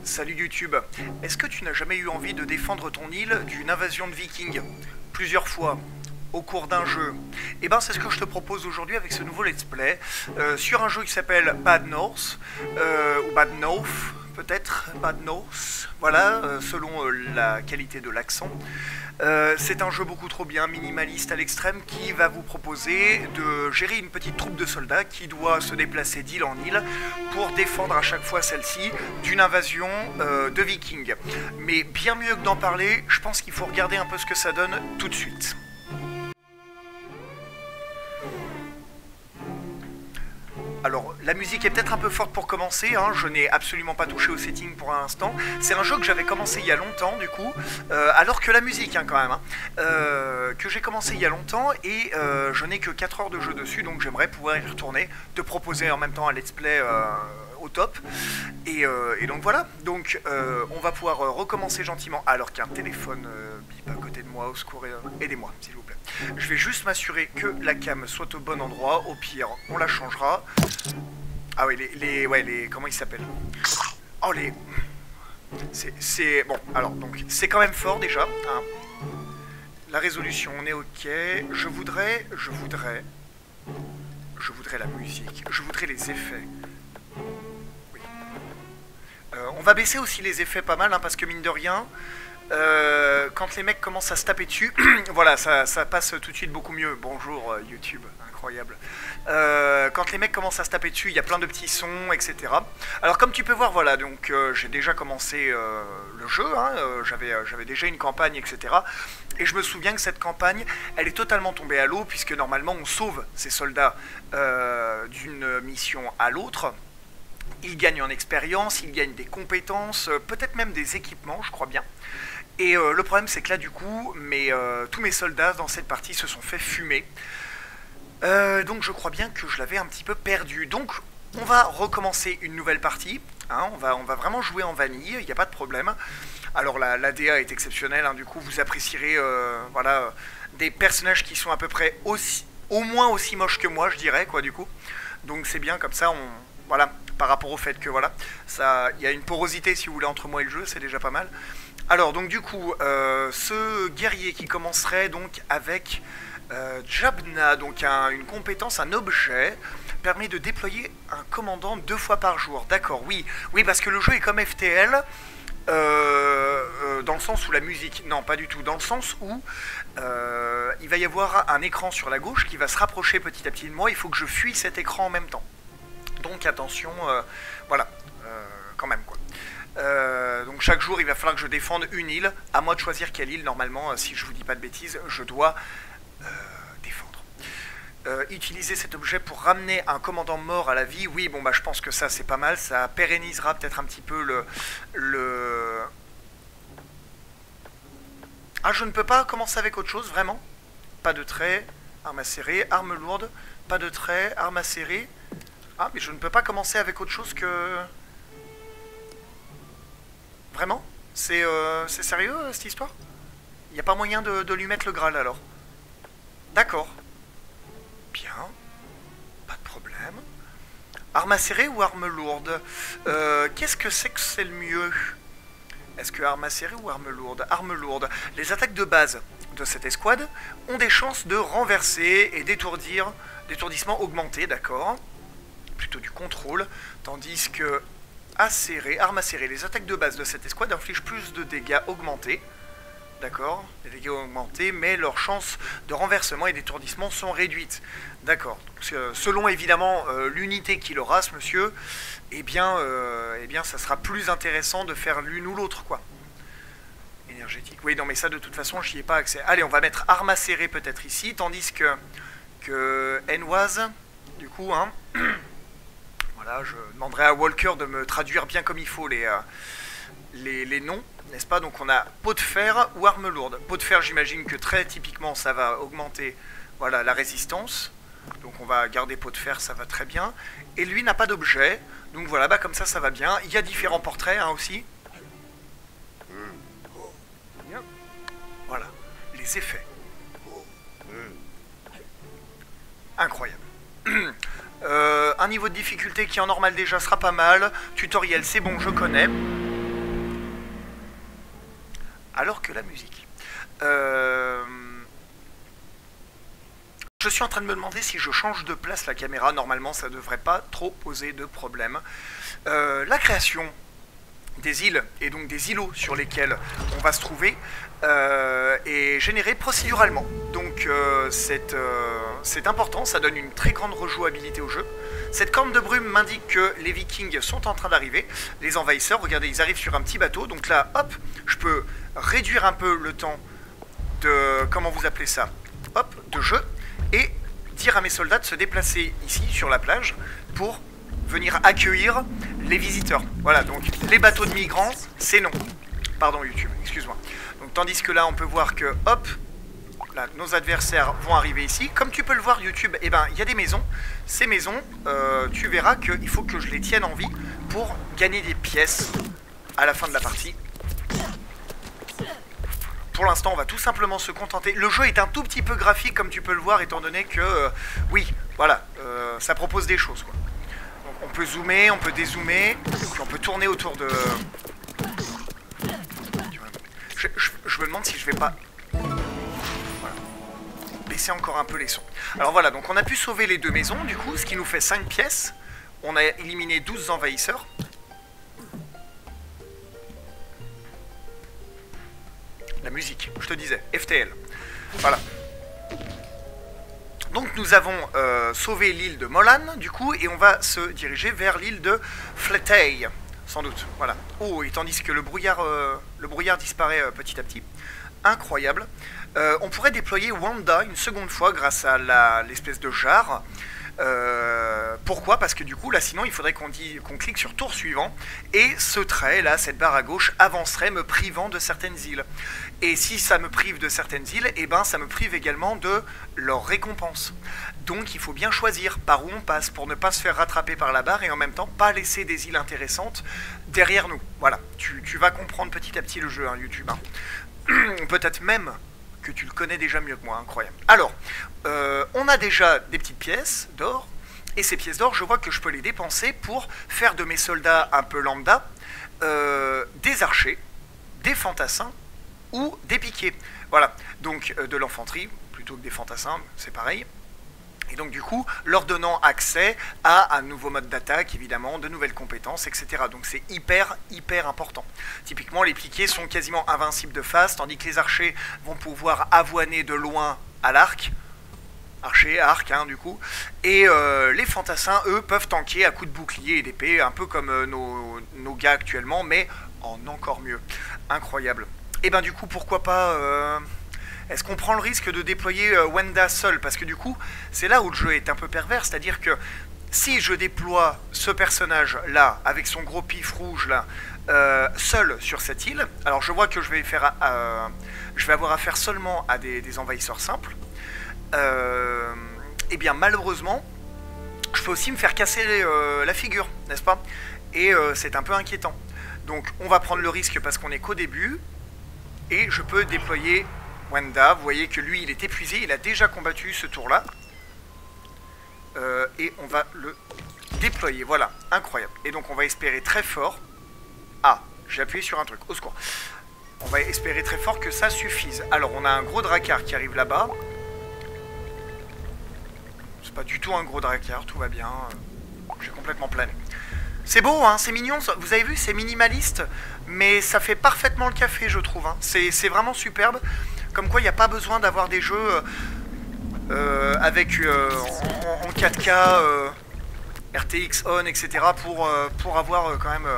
Salut YouTube, est-ce que tu n'as jamais eu envie de défendre ton île d'une invasion de vikings plusieurs fois au cours d'un jeu? Et ben c'est ce que je te propose aujourd'hui avec ce nouveau let's play sur un jeu qui s'appelle Bad North, ou Bad North peut-être, Bad North, voilà, selon la qualité de l'accent. C'est un jeu beaucoup trop bien, minimaliste à l'extrême, qui va vous proposer de gérer une petite troupe de soldats qui doit se déplacer d'île en île pour défendre à chaque fois celle-ci d'une invasion de vikings. Mais bien mieux que d'en parler, je pense qu'il faut regarder un peu ce que ça donne tout de suite. Alors, la musique est peut-être un peu forte pour commencer, hein, je n'ai absolument pas touché au setting pour l'instant. C'est un jeu que j'avais commencé il y a longtemps, du coup, alors que la musique, hein, quand même, hein, que j'ai commencé il y a longtemps, et je n'ai que 4 heures de jeu dessus, donc j'aimerais pouvoir y retourner, te proposer en même temps un let's play au top. Et donc voilà, donc on va pouvoir recommencer gentiment, alors qu'un téléphone bip à côté de moi, au secours, aidez-moi, s'il vous plaît. Je vais juste m'assurer que la cam soit au bon endroit, au pire, on la changera. Ah oui, comment ils s'appellent? Oh, c'est... Bon, alors, donc, c'est quand même fort, déjà, hein. La résolution, on est ok. Je voudrais la musique, je voudrais les effets. Oui. On va baisser aussi les effets pas mal, hein, parce que mine de rien... quand les mecs commencent à se taper dessus, voilà, ça passe tout de suite beaucoup mieux. Bonjour YouTube, incroyable. Quand les mecs commencent à se taper dessus, il y a plein de petits sons, etc. Alors comme tu peux voir, voilà, donc j'ai déjà commencé le jeu, hein, j'avais déjà une campagne, etc. Et je me souviens que cette campagne, elle est totalement tombée à l'eau, puisque normalement on sauve ces soldats d'une mission à l'autre. Ils gagnent en expérience, ils gagnent des compétences, peut-être même des équipements, je crois bien. Et le problème, c'est que là, du coup, tous mes soldats dans cette partie se sont fait fumer. Donc je crois bien que je l'avais un petit peu perdu. Donc on va recommencer une nouvelle partie. Hein, on va vraiment jouer en vanille, il n'y a pas de problème. Alors la DA est exceptionnelle, hein, du coup vous apprécierez voilà, des personnages qui sont à peu près au moins aussi moches que moi, je dirais, quoi, du coup. Donc c'est bien, comme ça, voilà, par rapport au fait que, voilà, il y a une porosité, si vous voulez, entre moi et le jeu, c'est déjà pas mal. Alors, donc du coup, ce guerrier qui commencerait donc avec Jabna, donc une compétence, un objet, permet de déployer un commandant 2 fois par jour. D'accord, oui, parce que le jeu est comme FTL, dans le sens où la musique... Non, pas du tout, dans le sens où il va y avoir un écran sur la gauche qui va se rapprocher petit à petit de moi, il faut que je fuis cet écran en même temps. Donc attention, voilà, quand même, quoi. Donc chaque jour il va falloir que je défende une île, à moi de choisir quelle île normalement, si je vous dis pas de bêtises, je dois défendre. Utiliser cet objet pour ramener un commandant mort à la vie, oui, bon bah je pense que ça c'est pas mal, ça pérennisera peut-être un petit peu le... Ah, je ne peux pas commencer avec autre chose, vraiment? Pas de trait, arme acérée, arme lourde, pas de trait, arme acérée. Ah, mais je ne peux pas commencer avec autre chose que... Vraiment? C'est sérieux, cette histoire? Il n'y a pas moyen de lui mettre le Graal, alors? D'accord. Bien. Pas de problème. Arme acérée ou arme lourde? Qu'est-ce que c'est le mieux? Est-ce que arme acérée ou arme lourde? Arme lourde. Les attaques de base de cette escouade ont des chances de renverser et d'étourdissement augmenté, d'accord? Plutôt du contrôle, tandis que arme acérée, les attaques de base de cette escouade infligent plus de dégâts augmentés, d'accord, les dégâts augmentés, mais leurs chances de renversement et d'étourdissement sont réduites, d'accord. Selon évidemment l'unité qu'il aura, ce monsieur, eh bien ça sera plus intéressant de faire l'une ou l'autre, quoi. Énergétique, oui, non mais ça de toute façon j'y ai pas accès. Allez, on va mettre arme acérée peut-être ici, tandis que Enwaz, du coup, hein. Voilà, je demanderai à Walker de me traduire bien comme il faut les noms, n'est-ce pas? Donc on a peau de fer ou arme lourde. Peau de fer, j'imagine que très typiquement ça va augmenter, voilà, la résistance. Donc on va garder peau de fer, ça va très bien. Et lui n'a pas d'objet, donc voilà, bah comme ça va bien. Il y a différents portraits, hein, aussi. Voilà, les effets. Incroyable. Un niveau de difficulté qui en normal déjà sera pas mal. Tutoriel, c'est bon, je connais. alors que la musique. Je suis en train de me demander si je change de place la caméra. Normalement, ça ne devrait pas trop poser de problème. La création des îles et donc des îlots sur lesquels on va se trouver est générée procéduralement. Donc c'est important, ça donne une très grande rejouabilité au jeu. Cette corne de brume m'indique que les Vikings sont en train d'arriver. Les envahisseurs, regardez, ils arrivent sur un petit bateau. Donc là, hop, je peux réduire un peu le temps de... comment vous appelez ça? Hop, de jeu. Et dire à mes soldats de se déplacer ici, sur la plage, pour venir accueillir les visiteurs. Voilà, donc les bateaux de migrants, c'est non. Pardon YouTube, excuse-moi. Donc tandis que là, on peut voir que, hop, là, nos adversaires vont arriver ici. Comme tu peux le voir YouTube, eh ben, il y a des maisons. Ces maisons, tu verras qu'il faut que je les tienne en vie pour gagner des pièces à la fin de la partie. Pour l'instant, on va tout simplement se contenter. Le jeu est un tout petit peu graphique, comme tu peux le voir, étant donné que, oui, voilà, ça propose des choses, quoi. Donc, on peut zoomer, on peut dézoomer, puis on peut tourner autour de... Je me demande si je vais pas... Voilà. Baisser encore un peu les sons. Alors voilà, donc on a pu sauver les deux maisons, du coup, ce qui nous fait 5 pièces. On a éliminé 12 envahisseurs. La musique, je te disais, FTL. Voilà. Donc nous avons sauvé l'île de Molan, du coup, et on va se diriger vers l'île de Flatey, sans doute. Voilà. Oh, et tandis que le brouillard disparaît petit à petit. Incroyable. On pourrait déployer Wanda une seconde fois grâce à l'espèce de jarre. Pourquoi? Parce que du coup là sinon il faudrait qu'on clique sur tour suivant et ce trait là, cette barre à gauche avancerait me privant de certaines îles. Et si ça me prive de certaines îles, eh ben ça me prive également de leurs récompenses. Donc il faut bien choisir par où on passe pour ne pas se faire rattraper par la barre et en même temps pas laisser des îles intéressantes derrière nous. Voilà, tu vas comprendre petit à petit le jeu hein, YouTube. Hein. Peut-être même que tu le connais déjà mieux que moi, incroyable. Alors, on a déjà des petites pièces d'or, et ces pièces d'or, je vois que je peux les dépenser pour faire de mes soldats un peu lambda, des archers, des fantassins, ou des piquets. Voilà, donc de l'infanterie, plutôt que des fantassins, c'est pareil. Et donc du coup, leur donnant accès à un nouveau mode d'attaque, évidemment, de nouvelles compétences, etc. Donc c'est hyper important. Typiquement, les piquets sont quasiment invincibles de face, tandis que les archers vont pouvoir avoiner de loin à l'arc. Archer, arc, hein, du coup. Et les fantassins, eux, peuvent tanker à coups de bouclier et d'épée, un peu comme nos gars actuellement, mais en encore mieux. Incroyable. Et ben du coup, pourquoi pas... Est-ce qu'on prend le risque de déployer Wanda seul? Parce que du coup, c'est là où le jeu est un peu pervers, c'est-à-dire que si je déploie ce personnage-là, avec son gros pif rouge là, seul sur cette île, alors je vois que je vais avoir affaire seulement à des envahisseurs simples, et bien malheureusement, je peux aussi me faire casser la figure, n'est-ce pas? Et c'est un peu inquiétant. Donc on va prendre le risque parce qu'on est qu'au début, et je peux déployer... Wanda, vous voyez que lui il est épuisé, il a déjà combattu ce tour là et on va le déployer, voilà, incroyable. Et donc on va espérer très fort, ah, j'ai appuyé sur un truc, au secours, on va espérer très fort que ça suffise. Alors on a un gros dracard qui arrive là-bas, c'est pas du tout un gros dracard, tout va bien, j'ai complètement plané. C'est beau, hein, c'est mignon, vous avez vu, c'est minimaliste, mais ça fait parfaitement le café, je trouve, hein. C'est vraiment superbe. Comme quoi, il n'y a pas besoin d'avoir des jeux avec en 4K, RTX on, etc. pour avoir quand même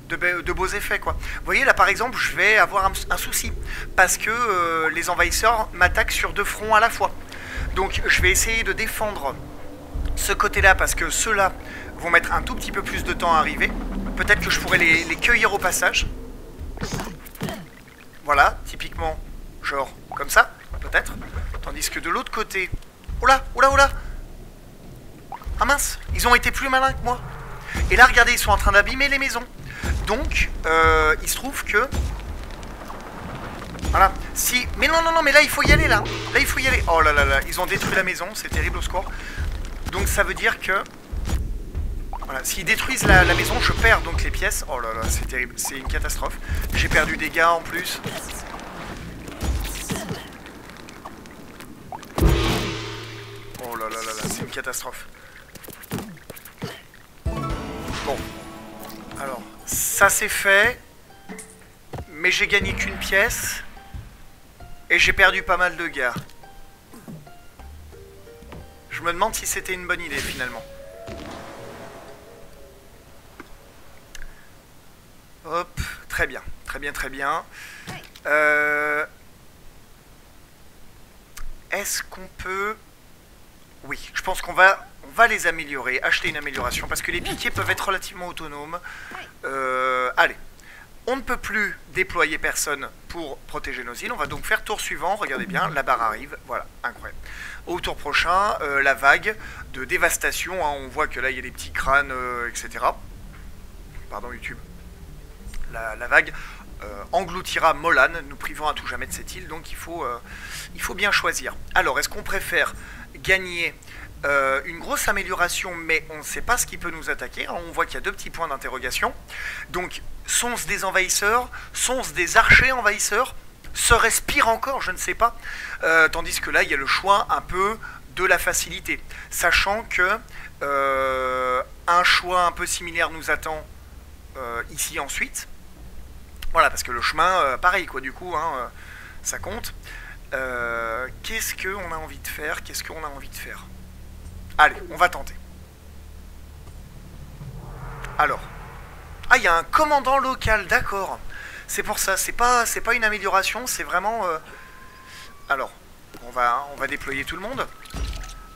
de beaux effets, quoi. Vous voyez, là, par exemple, je vais avoir un souci. Parce que les envahisseurs m'attaquent sur 2 fronts à la fois. Donc, je vais essayer de défendre ce côté-là, parce que ceux-là vont mettre un tout petit peu plus de temps à arriver. Peut-être que je pourrais les cueillir au passage. Voilà, typiquement... genre comme ça, peut-être. Tandis que de l'autre côté... Oula, oula, oula. Ah mince, ils ont été plus malins que moi. Et là, regardez, ils sont en train d'abîmer les maisons. Donc, il se trouve que... Voilà. Si... Mais non, non, non, mais là, il faut y aller, là. Là, il faut y aller. Oh là là là, ils ont détruit la maison, c'est terrible au score. Donc, ça veut dire que... Voilà, s'ils détruisent la maison, je perds donc les pièces. Oh là là, c'est terrible, c'est une catastrophe. J'ai perdu des gars en plus. Oh là là là là, c'est une catastrophe. Bon. Alors, ça c'est fait. Mais j'ai gagné qu'une pièce. Et j'ai perdu pas mal de gars. Je me demande si c'était une bonne idée finalement. Hop, très bien, très bien, très bien. Est-ce qu'on peut... Oui, je pense qu'on va les améliorer, acheter une amélioration, parce que les piquets peuvent être relativement autonomes. Allez, on ne peut plus déployer personne pour protéger nos îles, on va donc faire tour suivant, regardez bien, la barre arrive, voilà, incroyable. Au tour prochain, la vague de dévastation, hein, on voit que là il y a des petits crânes, etc. Pardon YouTube. La vague engloutira Molan, nous privant à tout jamais de cette île, donc il faut bien choisir. Alors, est-ce qu'on préfère gagner une grosse amélioration, mais on ne sait pas ce qui peut nous attaquer? On voit qu'il y a deux petits points d'interrogation. Donc, sont-ce des envahisseurs? Sont-ce des archers envahisseurs? Serait-ce pire encore? Je ne sais pas. Tandis que là, il y a le choix un peu de la facilité. Sachant que un choix un peu similaire nous attend ici ensuite. Voilà, parce que le chemin, pareil, quoi, du coup, hein, ça compte. Qu'est-ce qu'on a envie de faire? Qu'est-ce qu'on a envie de faire? Allez, on va tenter. Alors. Ah, il y a un commandant local, d'accord. C'est pour ça, c'est pas une amélioration, c'est vraiment... Alors, on va déployer tout le monde.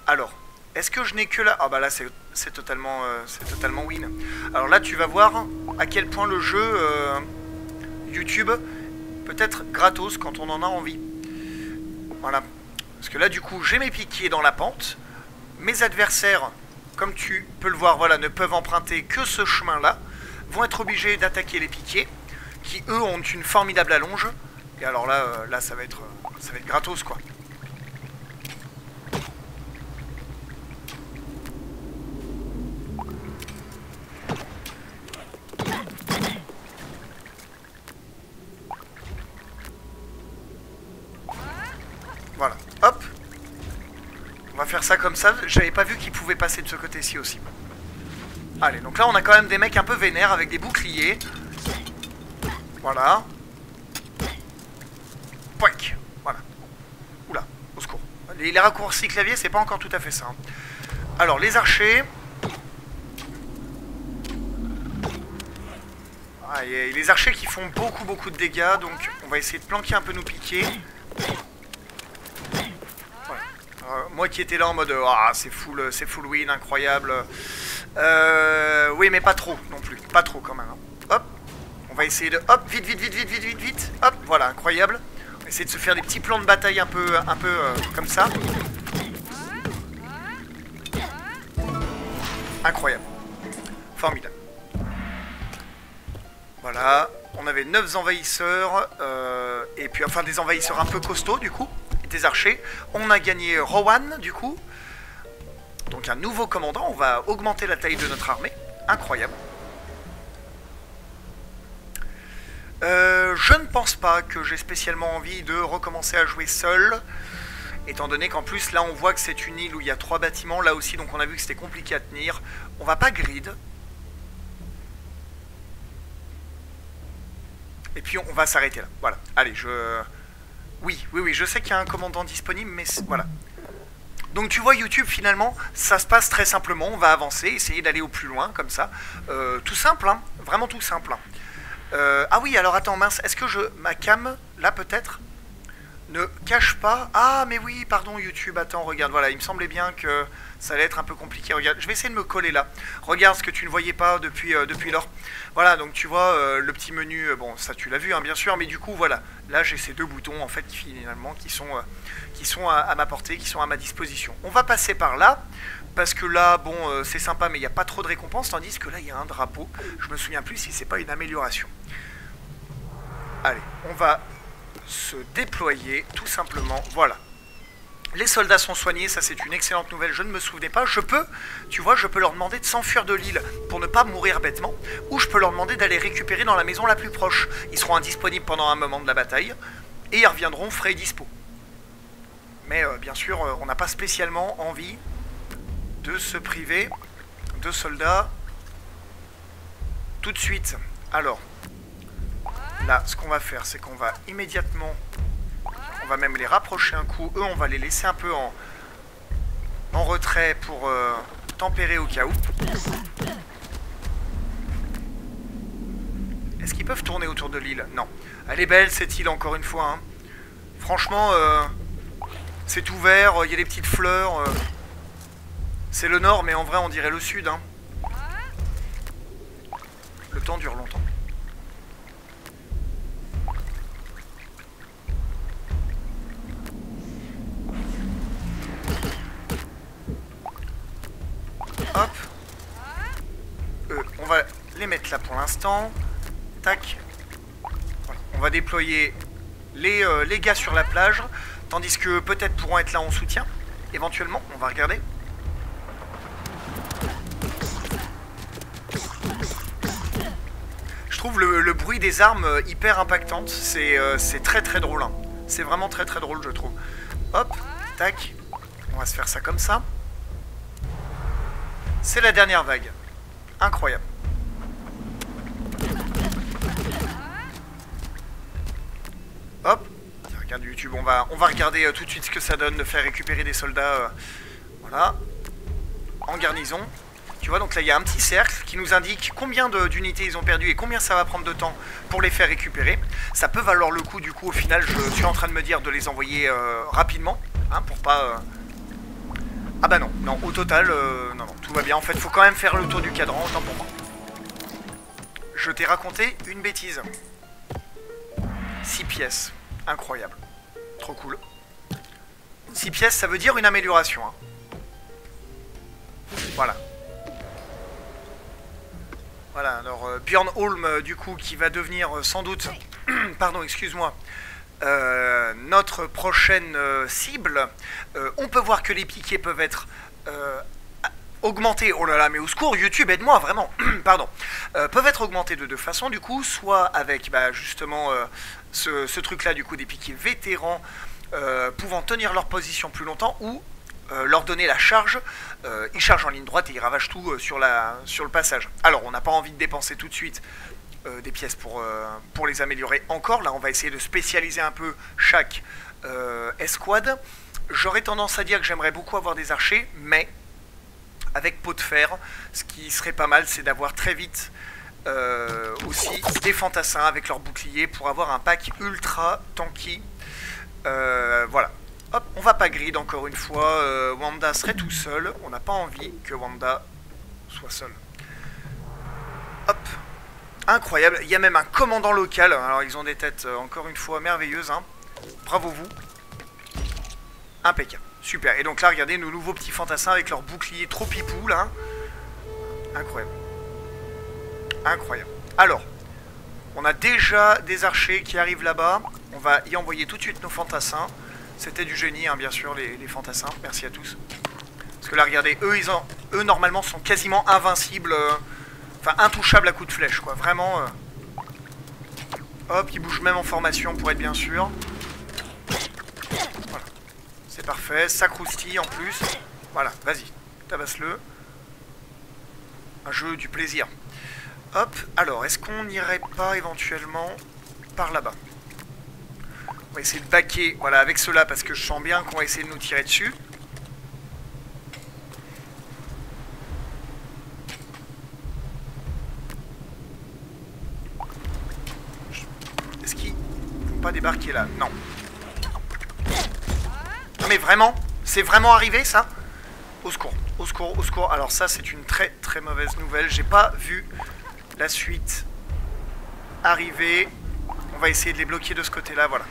Alors, est-ce que je n'ai que là... Ah bah là, c'est totalement win. Alors là, tu vas voir à quel point le jeu... YouTube peut être gratos quand on en a envie. Voilà. Parce que là, du coup, j'ai mes piquiers dans la pente. Mes adversaires, comme tu peux le voir, voilà, ne peuvent emprunter que ce chemin-là. Vont être obligés d'attaquer les piquiers, qui, eux, ont une formidable allonge. Et alors là, ça va être gratos, quoi. Voilà, hop. On va faire ça comme ça. J'avais pas vu qu'ils pouvaient passer de ce côté-ci aussi. Allez, donc là on a quand même des mecs un peu vénères avec des boucliers. Voilà. Pouic. Voilà. Oula, au secours. Les raccourcis clavier, c'est pas encore tout à fait ça. Hein. Alors, les archers. Ah, et les archers qui font beaucoup de dégâts, donc on va essayer de planquer un peu nos piquets. Moi qui étais là en mode ah, c'est full win, incroyable. Oui, mais pas trop non plus, pas trop quand même. Hein. Hop, on va essayer de hop, vite, hop, voilà, incroyable. On va essayer de se faire des petits plans de bataille un peu comme ça. Incroyable, formidable. Voilà, on avait 9 envahisseurs, et puis enfin des envahisseurs un peu costauds du coup. Des archers. On a gagné Rowan du coup. Donc un nouveau commandant. On va augmenter la taille de notre armée. Incroyable. Je ne pense pas que j'ai spécialement envie de recommencer à jouer seul. Étant donné qu'en plus là on voit que c'est une île où il y a 3 bâtiments. Là aussi donc on a vu que c'était compliqué à tenir. On va pas grid. Et puis on va s'arrêter là. Voilà. Allez, Oui, je sais qu'il y a un commandant disponible, mais voilà. Donc tu vois, YouTube, finalement, ça se passe très simplement. On va avancer, essayer d'aller au plus loin, comme ça. Tout simple, hein. Vraiment tout simple. Hein. Ah oui, alors attends, mince, est-ce que ma cam, là peut-être, ne cache pas... Ah, mais oui, pardon, YouTube, attends, regarde, voilà, il me semblait bien que ça allait être un peu compliqué. Regarde, je vais essayer de me coller là. Regarde ce que tu ne voyais pas depuis lors. Voilà, donc tu vois, le petit menu, bon, ça tu l'as vu, hein, bien sûr, mais du coup, voilà. Là, j'ai ces deux boutons, en fait, finalement, qui sont à ma portée, qui sont à ma disposition. On va passer par là, parce que là, bon, c'est sympa, mais il n'y a pas trop de récompenses, tandis que là, il y a un drapeau. Je me souviens plus si c'est pas une amélioration. Allez, on va se déployer, tout simplement, voilà. Les soldats sont soignés, ça c'est une excellente nouvelle, je ne me souvenais pas. Je peux, tu vois, je peux leur demander de s'enfuir de l'île pour ne pas mourir bêtement, ou je peux leur demander d'aller récupérer dans la maison la plus proche. Ils seront indisponibles pendant un moment de la bataille, et ils reviendront frais et dispo. Mais bien sûr, on n'a pas spécialement envie de se priver de soldats tout de suite. Alors, là, ce qu'on va faire, c'est qu'on va immédiatement... On va même les rapprocher un coup. Eux, on va les laisser un peu en retrait pour tempérer au cas où. Est-ce qu'ils peuvent tourner autour de l'île? Non. Elle est belle, cette île, encore une fois. Hein. Franchement, c'est ouvert, il y a des petites fleurs. C'est le nord, mais en vrai, on dirait le sud. Hein. Le temps dure longtemps. Hop. On va les mettre là pour l'instant. Tac. Voilà. On va déployer les gars sur la plage. Tandis que peut-être pourront être là en soutien. Éventuellement, on va regarder. Je trouve le bruit des armes hyper impactante. C'est très très drôle. Hein. C'est vraiment très très drôle, je trouve. Hop. Tac. On va se faire ça comme ça. C'est la dernière vague. Incroyable. Hop. Regarde YouTube. On va regarder tout de suite ce que ça donne de faire récupérer des soldats. Voilà. En garnison. Tu vois, donc là, il y a un petit cercle qui nous indique combien d'unités ils ont perdu et combien ça va prendre de temps pour les faire récupérer. Ça peut valoir le coup, du coup, au final, je suis en train de me dire de les envoyer rapidement. Hein, pour pas... Ah bah non, non, au total, non, tout va bien. En fait, faut quand même faire le tour du cadran, autant pour moi. Je t'ai raconté une bêtise. 6 pièces. Incroyable. Trop cool. 6 pièces, ça veut dire une amélioration. Hein. Voilà. Voilà, alors Björn Holm, du coup, qui va devenir sans doute... Pardon, excuse-moi. Notre prochaine cible, on peut voir que les piquets peuvent être augmentés. Oh là là, mais au secours, YouTube, aide-moi, vraiment. Pardon. Peuvent être augmentés de deux façons, du coup, soit avec justement ce truc-là, du coup, des piquets vétérans pouvant tenir leur position plus longtemps, ou leur donner la charge. Ils chargent en ligne droite et ils ravagent tout sur le passage. Alors, on n'a pas envie de dépenser tout de suite des pièces pour les améliorer encore. Là, on va essayer de spécialiser un peu chaque escouade. J'aurais tendance à dire que j'aimerais beaucoup avoir des archers, mais avec pot de fer, ce qui serait pas mal, c'est d'avoir très vite aussi des fantassins avec leurs boucliers pour avoir un pack ultra tanky. Voilà. Hop, on va pas grid encore une fois. Wanda serait tout seul. On n'a pas envie que Wanda soit seul. Hop. Incroyable, il y a même un commandant local. Alors ils ont des têtes encore une fois merveilleuses. Hein. Bravo vous. Impeccable, super. Et donc là regardez nos nouveaux petits fantassins avec leurs boucliers trop pipou là. Incroyable. Incroyable. Alors, on a déjà des archers qui arrivent là-bas. On va y envoyer tout de suite nos fantassins. C'était du génie, hein, bien sûr, les fantassins. Merci à tous. Parce que là regardez, eux normalement sont quasiment invincibles. Enfin, intouchable à coups de flèche, quoi. Vraiment. Hop, il bouge même en formation pour être bien sûr. Voilà. C'est parfait. Ça croustille en plus. Voilà, vas-y. Tabasse-le. Un jeu du plaisir. Hop, alors, est-ce qu'on n'irait pas éventuellement par là-bas? On va essayer de baquer, voilà, avec ceux-là, parce que je sens bien qu'on va essayer de nous tirer dessus. Est-ce qu'ils vont pas débarquer là? Non. Non mais vraiment? C'est vraiment arrivé ça? Au secours, au secours, au secours. Alors ça c'est une très très mauvaise nouvelle. J'ai pas vu la suite arriver. On va essayer de les bloquer de ce côté-là, voilà.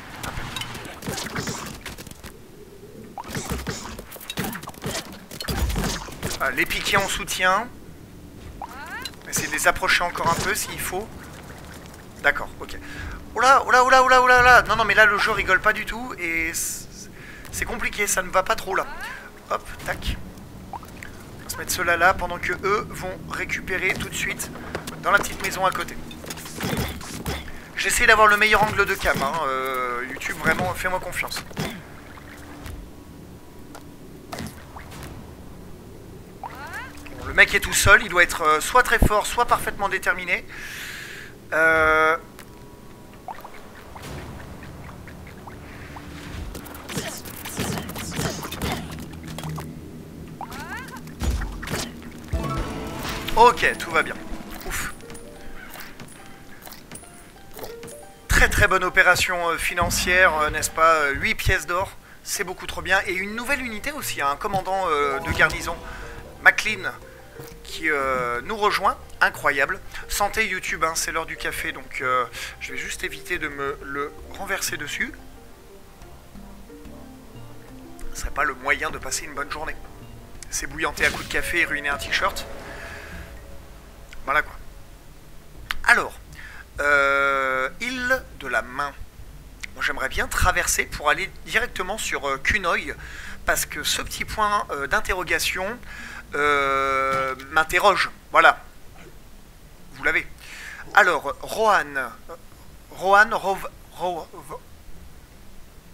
Voilà, les piquets en soutien. On va essayer de les approcher encore un peu s'il faut. D'accord, ok. Oh là, oh là, oh là, oh là, oh là, oh là. Non, non, mais là le jeu rigole pas du tout et C'est compliqué, ça ne va pas trop là. Hop, tac. On va se mettre cela là pendant que eux vont récupérer tout de suite dans la petite maison à côté. J'essaie d'avoir le meilleur angle de cam, hein. YouTube, vraiment, fais-moi confiance. Bon, le mec est tout seul, il doit être soit très fort, soit parfaitement déterminé. Ok, tout va bien. Ouf. Bon. Très très bonne opération financière, n'est-ce pas? 8 pièces d'or, c'est beaucoup trop bien. Et une nouvelle unité aussi, un commandant de garnison, McLean, qui nous rejoint. Incroyable. Santé YouTube, hein, c'est l'heure du café, donc je vais juste éviter de me le renverser dessus. Ce serait pas le moyen de passer une bonne journée. S'ébouillanter à coups de café et ruiner un t-shirt. Voilà quoi. Alors, île de la main. Moi j'aimerais bien traverser pour aller directement sur Kunoy, parce que ce petit point d'interrogation m'interroge. Voilà. Vous l'avez. Alors,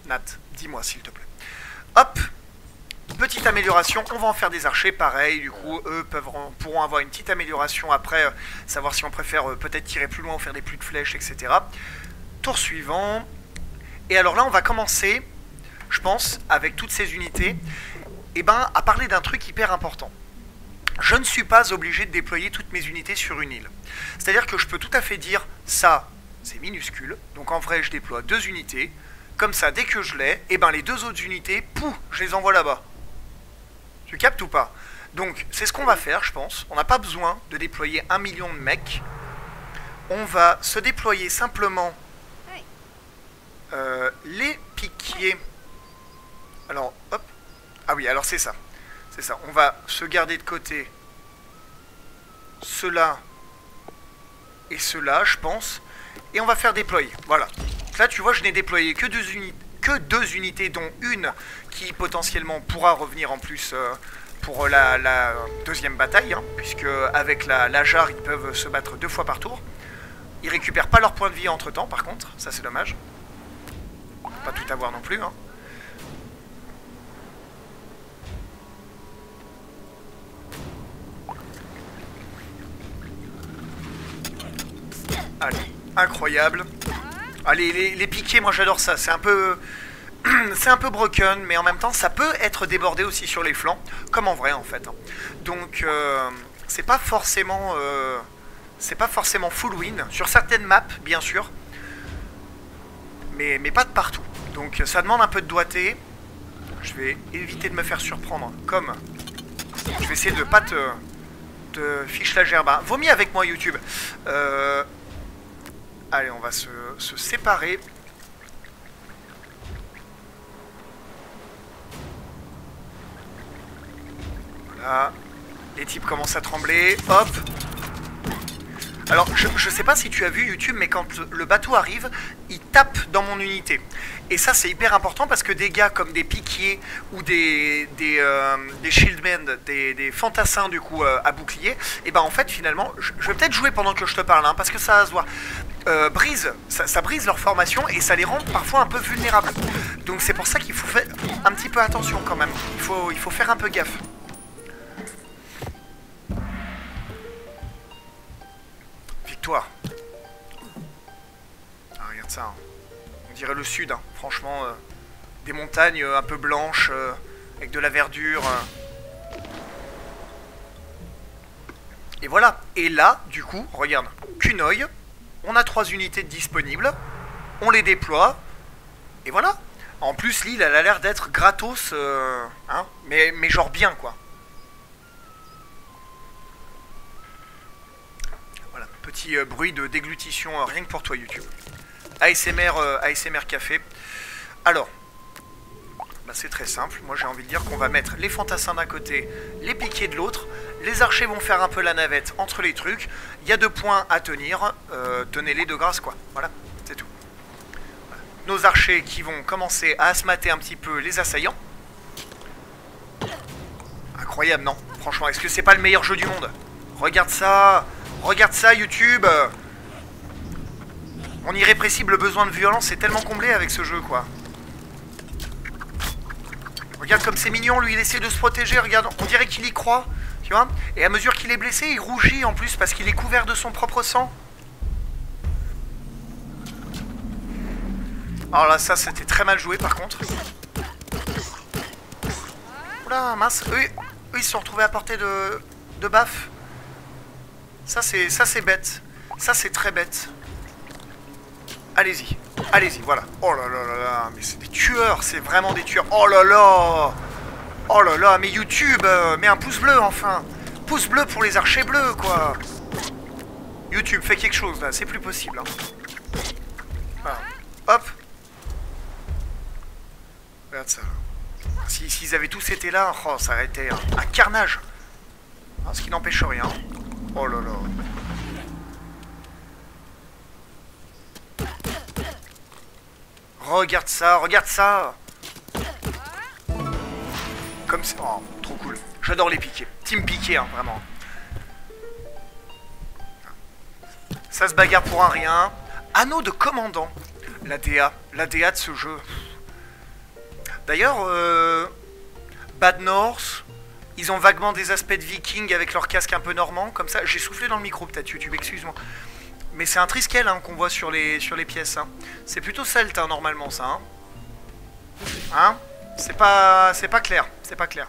Nat, dis-moi s'il te plaît. Hop. Petite amélioration, on va en faire des archers, pareil, du coup, eux pourront avoir une petite amélioration après, savoir si on préfère peut-être tirer plus loin ou faire des plus de flèches, etc. Tour suivant. Et alors là, on va commencer, je pense, avec toutes ces unités, à parler d'un truc hyper important. Je ne suis pas obligé de déployer toutes mes unités sur une île. C'est-à-dire que je peux tout à fait dire, ça, c'est minuscule, donc en vrai, je déploie 2 unités. Comme ça, dès que je l'ai, les 2 autres unités, pouf, je les envoie là-bas. Tu captes ou pas? Donc, c'est ce qu'on va faire, je pense. On n'a pas besoin de déployer 1 million de mecs. On va se déployer simplement les piquiers. Alors, hop. Ah oui, alors c'est ça. C'est ça. On va se garder de côté ceux-là et ceux-là, je pense. Et on va faire déployer. Voilà. Là, tu vois, je n'ai déployé que 2 unités, dont une qui potentiellement pourra revenir en plus pour la deuxième bataille, hein, puisque avec la jarre, ils peuvent se battre 2 fois par tour. Ils récupèrent pas leur point de vie entre temps, par contre, ça c'est dommage. Pas tout avoir non plus, hein. Allez, incroyable. Allez, les piquets, moi j'adore ça, c'est un peu... c'est un peu broken, mais en même temps, ça peut être débordé aussi sur les flancs, comme en vrai en fait. Hein. Donc, c'est pas forcément full win, sur certaines maps, bien sûr, mais pas de partout. Donc, ça demande un peu de doigté. Je vais éviter de me faire surprendre, comme... Je vais essayer de pas te fiche la gerbe. Hein. Vomis avec moi, YouTube. Allez, on va se séparer. Voilà. Les types commencent à trembler. Hop. Alors, je sais pas si tu as vu YouTube, mais quand le bateau arrive, il tape dans mon unité. Et ça, c'est hyper important parce que des gars comme des piquiers ou des shieldmen, des fantassins du coup à bouclier, et en fait, finalement, je vais peut-être jouer pendant que je te parle, hein, parce que ça va se voir. Ça brise leur formation et ça les rend parfois un peu vulnérables. Donc c'est pour ça qu'il faut faire un petit peu attention quand même. Il faut faire un peu gaffe. Victoire. Ah, regarde ça. Hein. On dirait le sud, hein. Franchement. Des montagnes un peu blanches, avec de la verdure. Et voilà. Et là, du coup, regarde. Kunoy. On a 3 unités disponibles, on les déploie, et voilà. En plus, l'île, elle a l'air d'être gratos, hein, mais genre bien, quoi. Voilà, petit bruit de déglutition, rien que pour toi, YouTube. ASMR café. Alors, c'est très simple. Moi, j'ai envie de dire qu'on va mettre les fantassins d'un côté, les piquiers de l'autre. Les archers vont faire un peu la navette entre les trucs. Il y a 2 points à tenir. Tenez-les de grâce, quoi. Voilà, c'est tout. Voilà. nos archers qui vont commencer à asmater un petit peu les assaillants. Incroyable, non? Franchement, est-ce que c'est pas le meilleur jeu du monde? Regarde ça YouTube. Mon irrépressible besoin de violence est tellement comblé avec ce jeu, quoi. Regarde comme c'est mignon, lui il essaie de se protéger, regarde, on dirait qu'il y croit, tu vois. Et à mesure qu'il est blessé, il rougit en plus parce qu'il est couvert de son propre sang. Alors là, ça c'était très mal joué par contre. Oula, mince, eux ils se sont retrouvés à portée de baffe. Ça c'est bête, ça c'est très bête. Allez-y, allez-y, voilà. Oh là là là là, mais c'est des tueurs, c'est vraiment des tueurs. Oh là là. Oh là là, mais YouTube, mets un pouce bleu enfin. Pouce bleu pour les archers bleus, quoi. YouTube, fais quelque chose là, c'est plus possible. Hein. Voilà. Hop. Regarde ça. S'ils avaient tous été là, oh, ça aurait été un carnage. Hein, ce qui n'empêche rien. Oh là là. Regarde ça, regarde ça. Comme c'est... Oh, trop cool. J'adore les piquets. Team piqué, hein, vraiment. Ça se bagarre pour un rien. Anneau de commandant. La DA de ce jeu. D'ailleurs, Bad North, ils ont vaguement des aspects de viking avec leur casque un peu normand, comme ça. J'ai soufflé dans le micro peut-être, YouTube, excuse-moi. Mais c'est un triskel hein, qu'on voit sur les pièces. Hein. C'est plutôt celte hein, normalement ça. Hein, hein, c'est pas clair. C'est pas clair.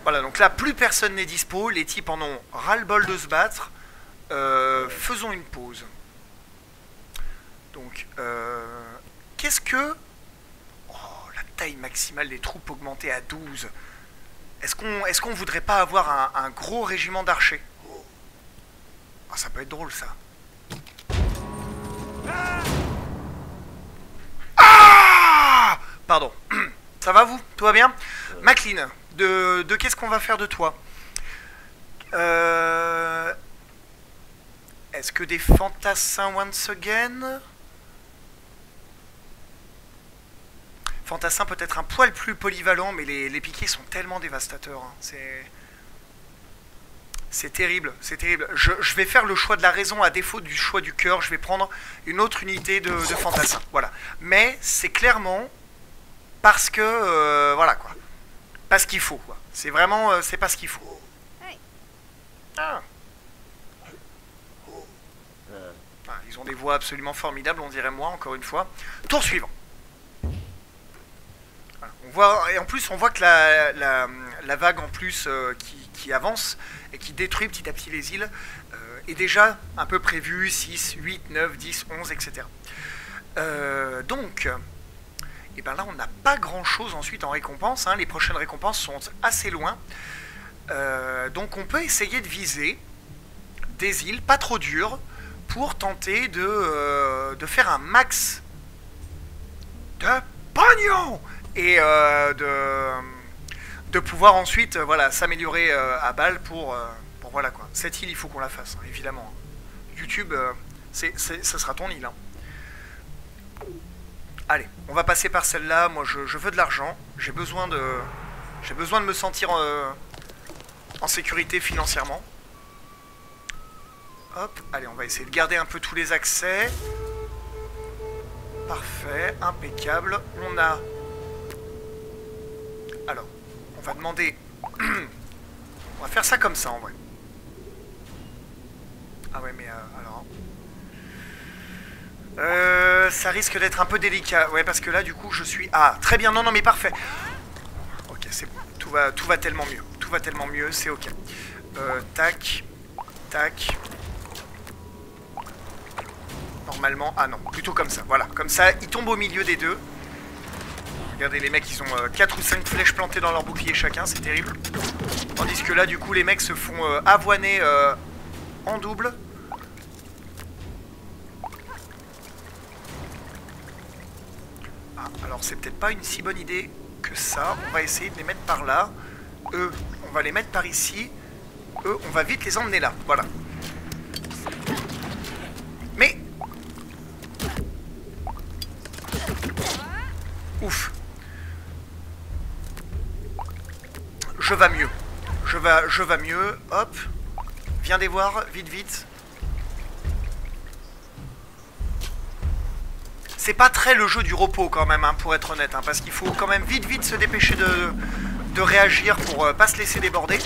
Voilà, donc là plus personne n'est dispo. Les types en ont ras-le-bol de se battre. Faisons une pause. Donc, qu'est-ce que... Oh, la taille maximale des troupes augmentée à 12. Est-ce qu'on voudrait pas avoir un gros régiment d'archers? Ah, ça peut être drôle, ça. Ah! Pardon. Ça va, vous? Tout va bien? Maclean, de qu'est-ce qu'on va faire de toi? Est-ce que des fantassins once again? Fantassin peut-être un poil plus polyvalent, mais les piquets sont tellement dévastateurs. Hein. C'est terrible, c'est terrible. Je vais faire le choix de la raison à défaut du choix du cœur. Je vais prendre une autre unité de fantassin. Voilà. Mais c'est clairement parce que... voilà quoi. Parce qu'il faut quoi. C'est vraiment... c'est parce qu'il faut. Ah. Ah, ils ont des voix absolument formidables, on dirait moi, encore une fois. Tour suivant. Voilà. On voit, et en plus, on voit que la vague en plus qui avance et qui détruit petit à petit les îles est déjà un peu prévue, 6, 8, 9, 10, 11, etc. Donc, et ben là, on n'a pas grand-chose ensuite en récompense. Hein. Les prochaines récompenses sont assez loin. Donc, on peut essayer de viser des îles pas trop dures pour tenter de faire un max de pognon et de pouvoir ensuite voilà, s'améliorer à balle pour voilà quoi. Cette île, il faut qu'on la fasse, hein, évidemment. YouTube, ça sera ton île. Hein. Allez, on va passer par celle-là. Moi, je veux de l'argent. J'ai besoin de me sentir en sécurité financièrement. Hop, allez, on va essayer de garder un peu tous les accès. Parfait, impeccable. On a... Alors, on va demander... on va faire ça comme ça, en vrai. Ah ouais, mais alors... ça risque d'être un peu délicat. Ouais, parce que là, du coup, je suis... Ah, très bien, non, non, mais parfait. Ok, c'est bon. Tout va tellement mieux. Tout va tellement mieux, c'est ok. Tac. Tac. Normalement... Ah non, plutôt comme ça. Voilà, comme ça, ils tombent au milieu des deux. Regardez, les mecs, ils ont 4 ou 5 flèches plantées dans leur bouclier chacun, c'est terrible. Tandis que là, du coup, les mecs se font avoiner en double. Ah, alors c'est peut-être pas une si bonne idée que ça. On va essayer de les mettre par là. Eux, on va les mettre par ici. Eux, on va vite les emmener là. Voilà. Mais... Ouf. Je vais mieux. Je vais mieux. Hop. Viens les voir, vite, vite. C'est pas très le jeu du repos quand même, hein, pour être honnête, hein, parce qu'il faut quand même vite, vite se dépêcher de réagir pour pas se laisser déborder.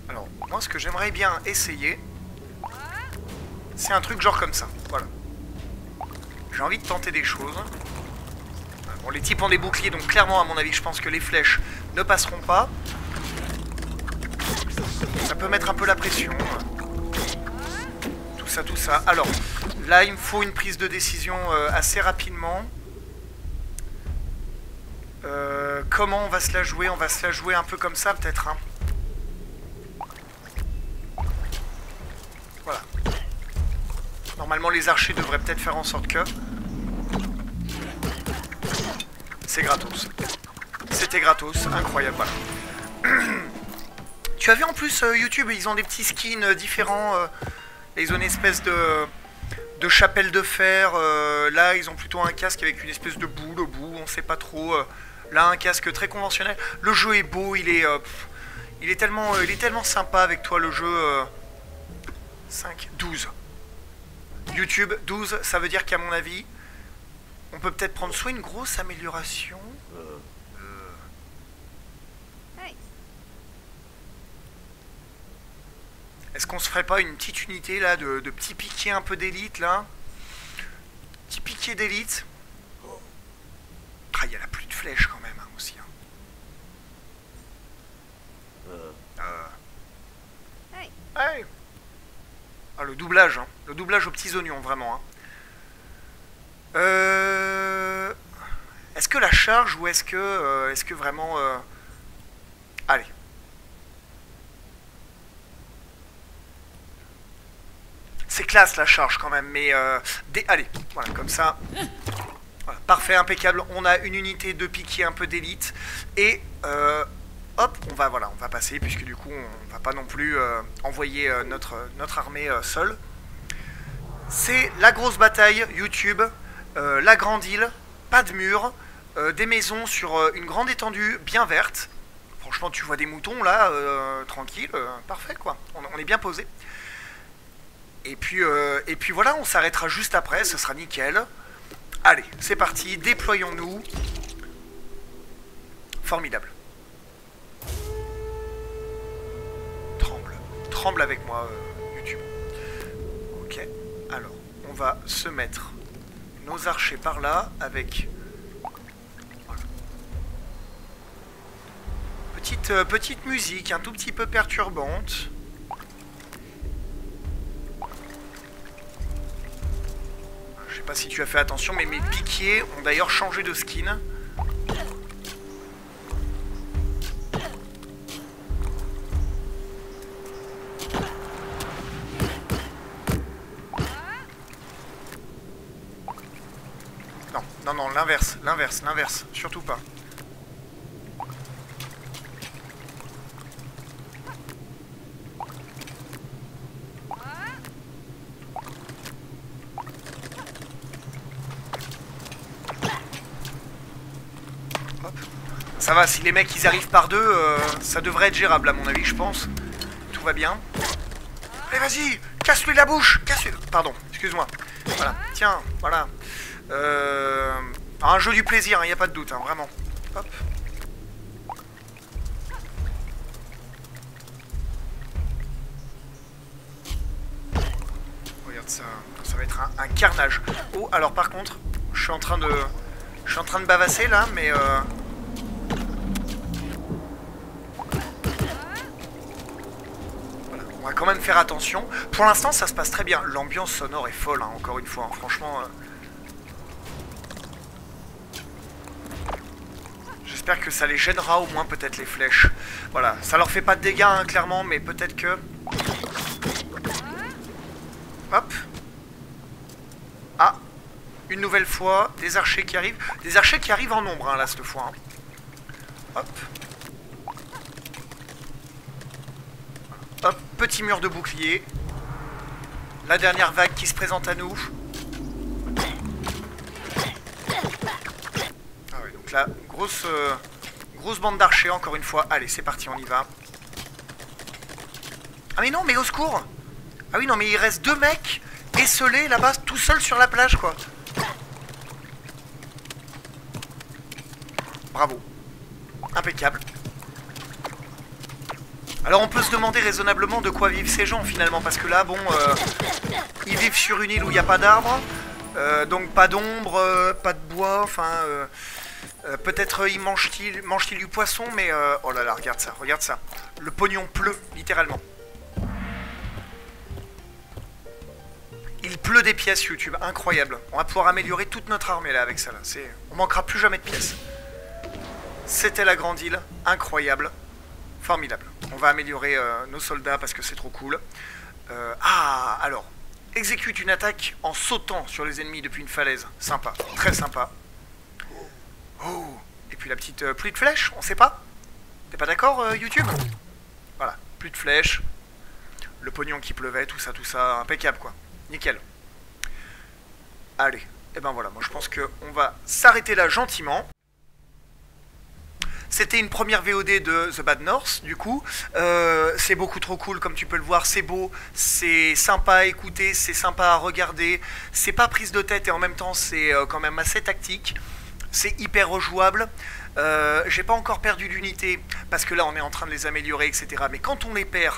Alors, moi ce que j'aimerais bien essayer, c'est un truc genre comme ça, voilà. J'ai envie de tenter des choses. Bon, les types ont des boucliers, donc clairement, à mon avis, je pense que les flèches ne passeront pas. Ça peut mettre un peu la pression. Tout ça. Alors, là, il me faut une prise de décision assez rapidement. Comment on va se la jouer? On va se la jouer un peu comme ça, peut-être. Hein. Voilà. Normalement, les archers devraient peut-être faire en sorte que... C'est gratos. C'était gratos, incroyable, voilà. Tu as vu en plus YouTube, ils ont des petits skins différents. Ils ont une espèce de chapelle de fer. Là, ils ont plutôt un casque avec une espèce de boule au bout. On sait pas trop. Là, un casque très conventionnel. Le jeu est beau. Il est tellement sympa avec toi, le jeu. 5, 12. YouTube, 12, ça veut dire qu'à mon avis, on peut peut-être prendre soit une grosse amélioration. Est-ce qu'on se ferait pas une petite unité là de petits piquets un peu d'élite là? Petit piquet d'élite. Ah, il y a la pluie de flèches quand même hein, aussi. Hein. Hey. Ah, le doublage, hein. Le doublage aux petits oignons vraiment. Hein. Est-ce que la charge ou est-ce que vraiment... Allez. C'est classe la charge quand même, mais allez, voilà, comme ça. Voilà, parfait, impeccable. On a une unité de piquier un peu d'élite. Et hop, on va passer, puisque du coup, on va pas non plus envoyer notre armée seule. C'est la grosse bataille YouTube, la grande île, pas de mur, des maisons sur une grande étendue bien verte. Franchement, tu vois des moutons là, tranquille, parfait quoi. On est bien posé. Et puis voilà, on s'arrêtera juste après, ce sera nickel. Allez, c'est parti, déployons-nous. Formidable. Tremble avec moi, YouTube. Ok, alors, on va se mettre nos archers par là, avec... Voilà. Petite musique, un tout petit peu perturbante. Je sais pas si tu as fait attention, mais mes piquiers ont d'ailleurs changé de skin. Non, l'inverse, surtout pas. Hop. Ça va, si les mecs ils arrivent par deux, ça devrait être gérable à mon avis, je pense. Tout va bien. Allez, vas-y, casse-lui la bouche, casse-lui... Pardon, excuse-moi. Voilà, tiens, voilà. Un jeu du plaisir, il n'y a pas de doute, hein, vraiment. Hop. Regarde ça, ça va être un carnage. Oh, alors par contre, je suis en train de bavasser là, mais voilà, on va quand même faire attention. Pour l'instant, ça se passe très bien. L'ambiance sonore est folle, hein, encore une fois, hein, franchement. J'espère que ça les gênera au moins peut-être les flèches. Voilà, ça leur fait pas de dégâts hein, clairement, mais peut-être que... Hop. Ah, une nouvelle fois, des archers qui arrivent. Des archers qui arrivent en nombre hein, là cette fois. Hein. Hop. Hop, petit mur de bouclier. La dernière vague qui se présente à nous. Donc là, grosse bande d'archers encore une fois. Allez, c'est parti, on y va. Ah mais non, mais au secours! Ah oui, non, mais il reste 2 mecs esselés là-bas, tout seuls sur la plage, quoi. Bravo. Impeccable. Alors on peut se demander raisonnablement de quoi vivent ces gens finalement, parce que là, bon, ils vivent sur une île où il n'y a pas d'arbres, donc pas d'ombre, pas de bois, enfin, peut-être ils mangent-ils du poisson, mais oh là là, regarde ça. Le pognon pleut, littéralement. Il pleut des pièces YouTube, incroyable. On va pouvoir améliorer toute notre armée là avec ça. Là. On manquera plus jamais de pièces. C'était la grande île, incroyable, formidable. On va améliorer nos soldats parce que c'est trop cool. Alors, exécute une attaque en sautant sur les ennemis depuis une falaise. Sympa, très sympa. Oh, et puis la petite pluie de flèches, on sait pas? T'es pas d'accord YouTube? Voilà, pluie de flèches, le pognon qui pleuvait, tout ça, impeccable quoi. Nickel. Allez, et ben voilà, moi je pense qu'on va s'arrêter là gentiment. C'était une première VOD de The Bad North, du coup. C'est beaucoup trop cool, comme tu peux le voir. C'est beau, c'est sympa à écouter, c'est sympa à regarder. C'est pas prise de tête et en même temps, c'est quand même assez tactique. C'est hyper rejouable. J'ai pas encore perdu d'unité, parce que là, on est en train de les améliorer, etc. Mais quand on les perd,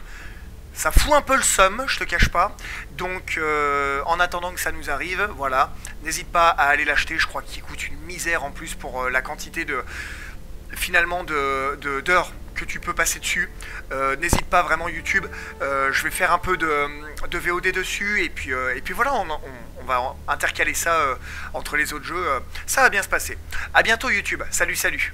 ça fout un peu le seum, je te cache pas. Donc, en attendant que ça nous arrive, voilà. N'hésite pas à aller l'acheter. Je crois qu'il coûte une misère en plus pour la quantité de... finalement d'heures que tu peux passer dessus. N'hésite pas vraiment YouTube, je vais faire un peu de VOD dessus et puis voilà, on va intercaler ça entre les autres jeux, ça va bien se passer. A bientôt YouTube, salut.